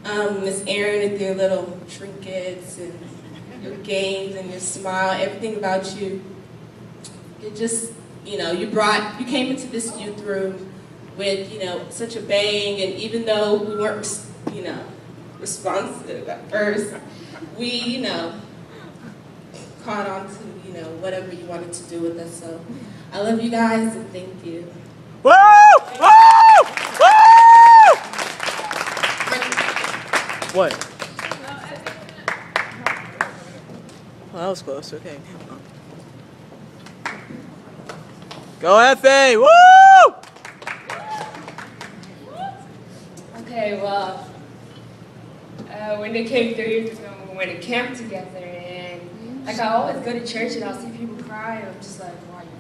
Miss Erin with your little trinkets and your games and your smile, everything about you. It just, you came into this youth room with, such a bang, and even though we weren't, responsive at first, we, caught on to, whatever you wanted to do with us. So I love you guys and thank you. Woo! Woo! Woo! What? Well, that was close. Okay. Go Effie! Woo! Okay, well, when they came 3 years ago, we went to camp together, and like I always go to church and I'll see people cry, and I'm just like, why are you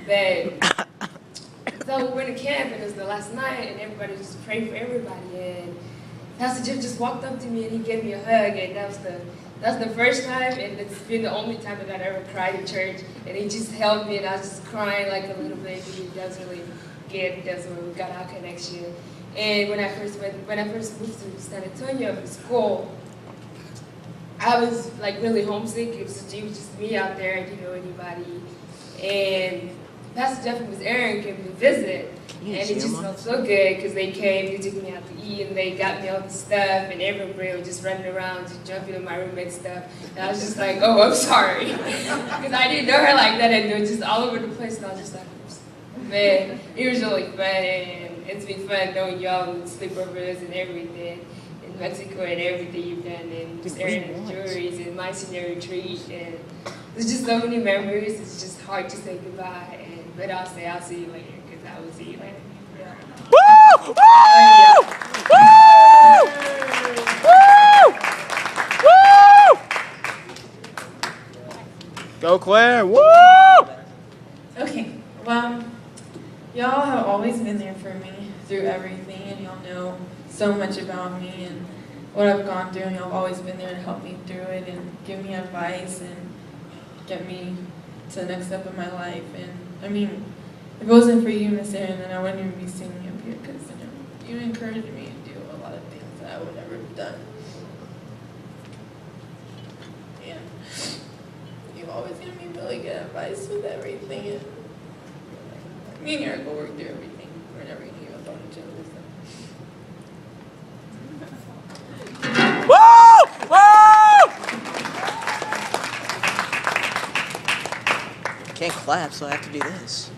crying? But so we went to camp, and it was the last night, and everybody just prayed for everybody, and Pastor Jeff just walked up to me and he gave me a hug, and that's the first time, and it's been the only time that I've ever cried in church, and he just held me, and I was just crying like a little baby. That was really good. That's when we got our connection. And when I first moved to San Antonio for school, I was like really homesick. It was just me out there. I didn't know anybody. And Pastor Jeff and Miss Erin came to visit, and it just felt so good because they came, they took me out to eat, and they got me all the stuff, and everybody was just running around, just jumping in my room and stuff. And I was just like, oh, I'm sorry, because I didn't know her like that, and they were just all over the place. And I was just like, man, it was really fun, and it's been fun knowing y'all and sleepovers and everything in Mexico and everything you've done, and just Erin and juries and my senior retreat, and there's just so many memories. It's just hard to say goodbye, but I'll say I'll see you later, because I will see you later. Woo! Woo! Woo! Woo! Go Claire! Woo! Okay, well, y'all have always been there for me through everything, and y'all know so much about me and what I've gone through, and y'all have always been there to help me through it and give me advice and get me to the next step of my life. And I mean, if it wasn't for you, Miss Erin, then I wouldn't even be singing up here, because you encouraged me to do a lot of things that I would never have done. And you've always given me really good advice with everything. And me and Eric will work through everything whenever you need about each other. Woo! Woo! Can't clap, so I have to do this.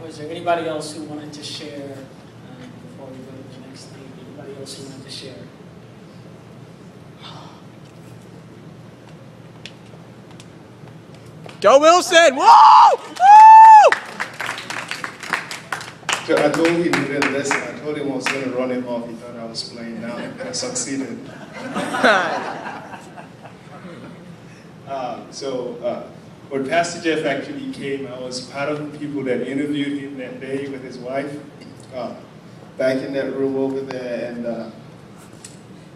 Is there anybody else who wanted to share before we go to the next thing? Anybody else who wanted to share? Joe Wilson! Woo! Woo! So I told him he didn't listen. I told him I was going to run him off. He thought I was playing now. I succeeded. When Pastor Jeff actually came, I was part of the people that interviewed him that day with his wife, back in that room over there, and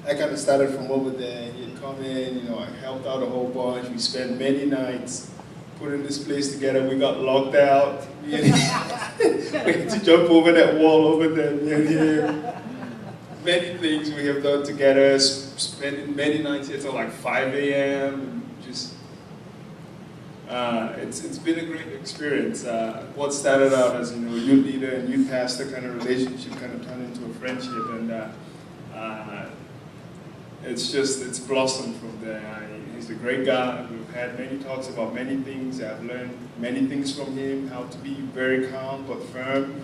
I kind of started from over there. He had come in, I helped out a whole bunch. We spent many nights putting this place together. We got locked out. We had to jump over that wall over there, me and him. Many things we have done together, spending many nights here till like 5 a.m. It's been a great experience. What started out as a youth leader and youth pastor kind of relationship kind of turned into a friendship, and it's blossomed from there. He's a great guy. We've had many talks about many things. I've learned many things from him, how to be very calm but firm.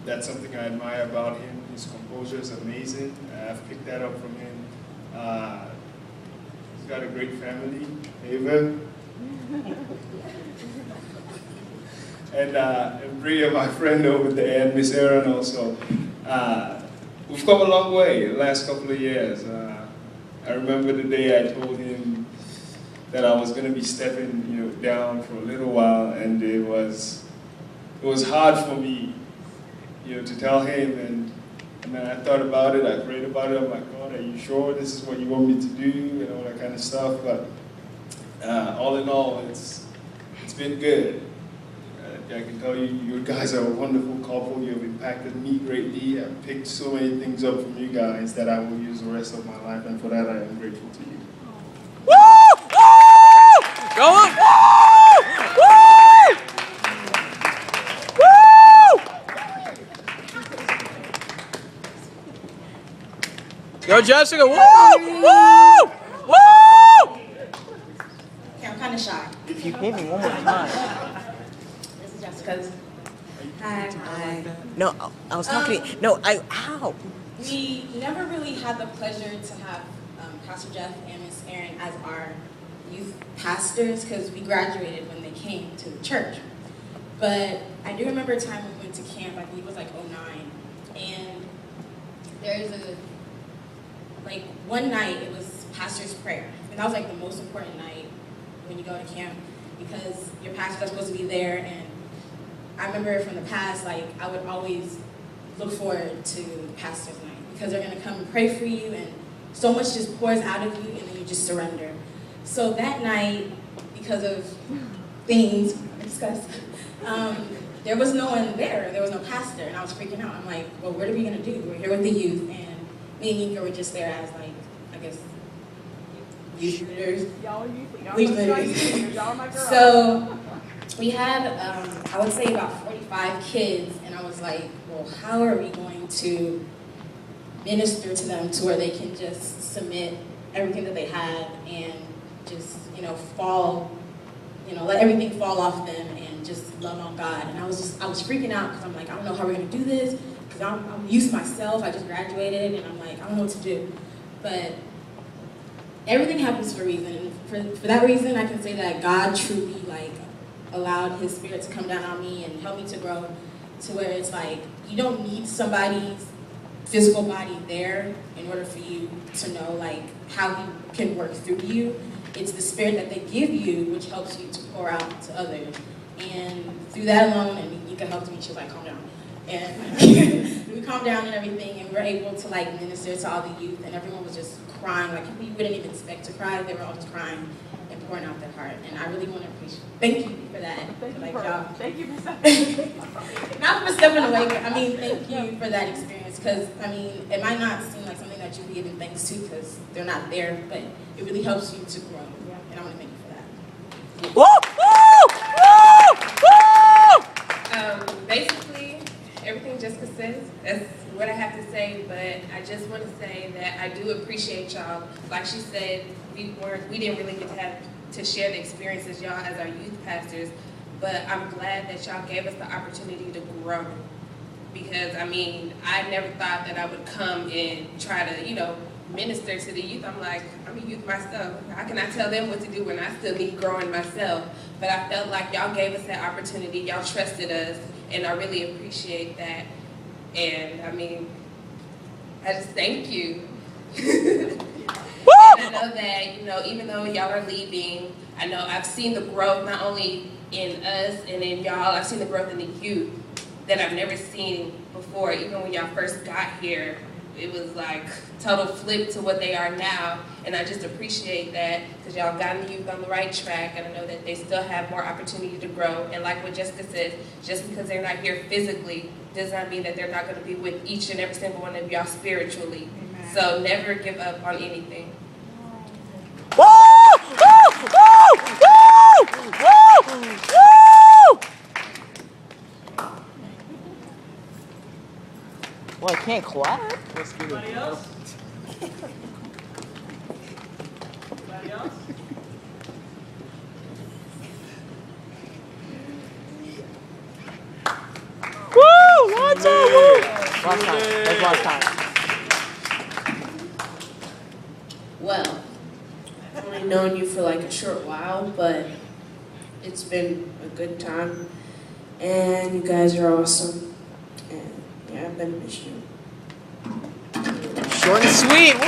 That's something I admire about him. His composure is amazing. I've picked that up from him. He's got a great family, Ava. And Bria, my friend over there, and Miss Erin also. We've come a long way the last couple of years. I remember the day I told him that I was going to be stepping, down for a little while, and it was hard for me, to tell him. And then I thought about it. I prayed about it. I'm like, God, are you sure this is what you want me to do, and all that kind of stuff? But all in all, it's been good. I can tell you, you guys are a wonderful couple. You have impacted me greatly. I've picked so many things up from you guys that I will use the rest of my life, and for that I am grateful to you. Woo! Woo! Go on! Woo! Woo! Go Jessica! Woo! Woo! Woo! Okay, I'm kind of shy. If you hit me one more time. This is Jessica's. Hi. No, I was talking. No, ow. We never really had the pleasure to have Pastor Jeff and Miss Erin as our youth pastors because we graduated when they came to the church. But I do remember a time we went to camp, I believe it was like '09, and there's one night it was pastor's prayer. And that was like the most important night when you go to camp because your pastors are supposed to be there. And I remember from the past, like I would always look forward to pastor's night because they're gonna come and pray for you and so much just pours out of you and then you just surrender. So that night, because of things discussed, there was no one there. There was no pastor, and I was freaking out. I'm like, well, what are we gonna do? We're here with the youth, and me and Nika were just there as like, I guess, youth leaders. So we had, I would say about 45 kids, and I was like, well, how are we going to minister to them to where they can just submit everything that they had and just, let everything fall off them and just love on God. And I was freaking out because I'm like, I don't know how we're gonna do this because I'm used myself. I just graduated and I'm like, I don't know what to do. But everything happens for a reason. And for that reason, I can say that God truly allowed His Spirit to come down on me and help me to grow to where it's like you don't need somebody's physical body there in order for you to know how He can work through you. It's the Spirit that they give you which helps you to pour out to others. And through that alone, and Nika helped me, she was like, calm down. And we calmed down and everything, and we were able to minister to all the youth, and everyone was just crying, people you wouldn't even expect to cry. They were all just crying and pouring out their heart. And I really want to thank you for that. Thank you for stepping. Not for stepping away, but thank you for that experience, because it might not seem like something that you'd be giving thanks to because they're not there, but it really helps you to grow. And I want to thank you for that. Woo! Woo! Woo! Basically, everything Jessica says, that's what I have to say, but I just want to say that I do appreciate y'all. Like she said, we didn't really get to share the experiences y'all as our youth pastors, but I'm glad that y'all gave us the opportunity to grow. Because, I never thought that I would come and try to, minister to the youth. I'm like, I'm a youth myself. How can I tell them what to do when I still need growing myself? But I felt like y'all gave us that opportunity. Y'all trusted us, and I really appreciate that. And, I just thank you. And I know that, even though y'all are leaving, I know I've seen the growth not only in us and in y'all, I've seen the growth in the youth that I've never seen before. Even when y'all first got here, it was like total flip to what they are now. And I just appreciate that because y'all gotten the youth on the right track, and I know that they still have more opportunity to grow. And like what Jessica said, just because they're not here physically does not mean that they're not going to be with each and every single one of y'all spiritually. Amen. So never give up on anything. Woo! Woo! Woo! Woo! Woo! Well, I can't clap. Let's get Anybody else? Anybody else? Woo! One time, woo! Last time. That's last time. Well, I've only known you for a short while, but it's been a good time. And you guys are awesome. And yeah, I've been missing you. Short and sweet, woo!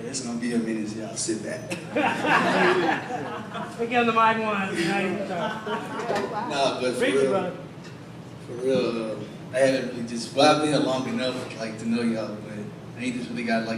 It's gonna be a minute, so y'all sit back. We give him the mic once. No, but for real, For real, I haven't really just, well, I've been here long enough, like, to know y'all, but I ain't just really got, like,